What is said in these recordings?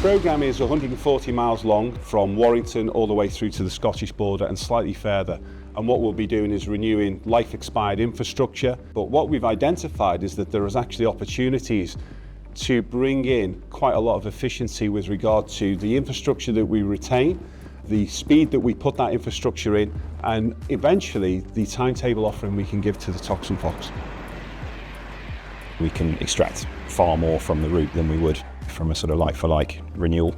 programme is 140 miles long from Warrington all the way through to the Scottish border and slightly further. And what we'll be doing is renewing life-expired infrastructure. But what we've identified is that there is actually opportunities to bring in quite a lot of efficiency with regard to the infrastructure that we retain, the speed that we put that infrastructure in, and eventually the timetable offering we can give to the Toxon Fox. We can extract far more from the route than we would from a sort of like-for-like renewal,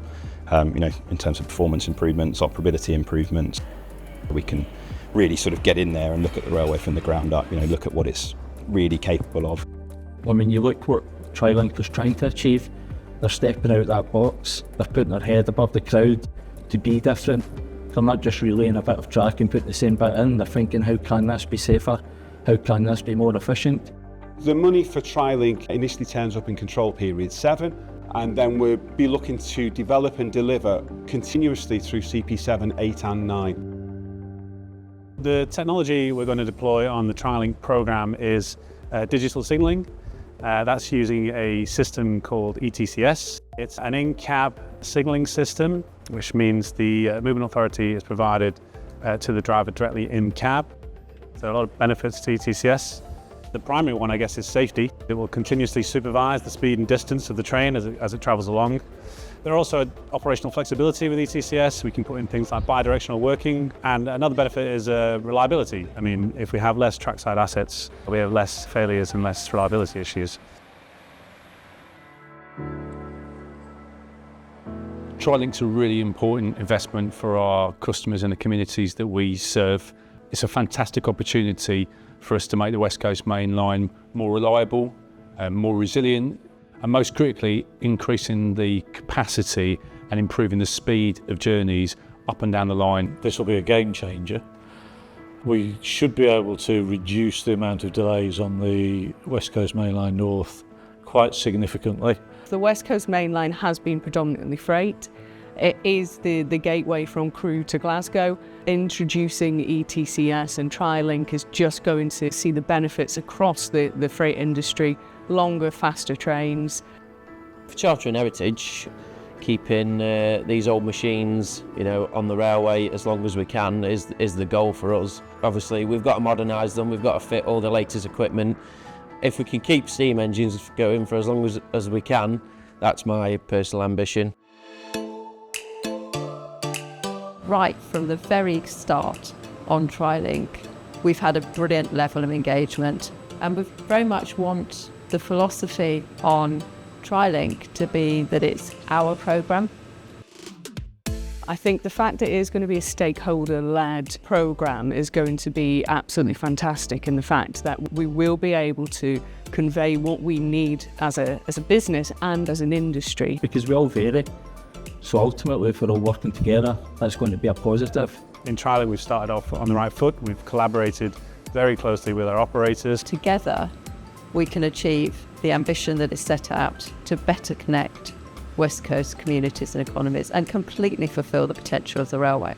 in terms of performance improvements, operability improvements. We can really sort of get in there and look at the railway from the ground up, look at what it's really capable of. I mean, you look what Trilink is trying to achieve. They're stepping out that box, they're putting their head above the crowd to be different. They're not just relaying a bit of track and putting the same bit in, they're thinking, how can this be safer? How can this be more efficient? The money for Trilink initially turns up in control period 7, and then we'll be looking to develop and deliver continuously through CP7, 8 and 9. The technology we're going to deploy on the Trilink programme is digital signalling. That's using a system called ETCS. It's an in-cab signalling system, which means the movement authority is provided to the driver directly in cab. So a lot of benefits to ETCS. The primary one, I guess, is safety. It will continuously supervise the speed and distance of the train as it travels along. There are also operational flexibility with ETCS. We can put in things like bidirectional working, and another benefit is reliability. I mean, if we have less trackside assets, we have less failures and less reliability issues. Trilink's a really important investment for our customers and the communities that we serve. It's a fantastic opportunity for us to make the West Coast Main Line more reliable, more resilient, and most critically, increasing the capacity and improving the speed of journeys up and down the line. This will be a game changer. We should be able to reduce the amount of delays on the West Coast Main Line North quite significantly. The West Coast Main Line has been predominantly freight. It is the gateway from Crewe to Glasgow. Introducing ETCS and Trilink is just going to see the benefits across the freight industry. Longer, faster trains. For Charter and Heritage, keeping these old machines, on the railway as long as we can is the goal for us. Obviously, we've got to modernise them. We've got to fit all the latest equipment. If we can keep steam engines going for as long as we can, that's my personal ambition. Right from the very start on Trilink, we've had a brilliant level of engagement, and we very much want the philosophy on Trilink to be that it's our programme. I think the fact that it is going to be a stakeholder-led programme is going to be absolutely fantastic, in the fact that we will be able to convey what we need as a business and as an industry. Because we all vary, so ultimately if we're all working together, that's going to be a positive. In Trilink, we've started off on the right foot. We've collaborated very closely with our operators. Together, we can achieve the ambition that is set out to better connect West Coast communities and economies and completely fulfil the potential of the railway.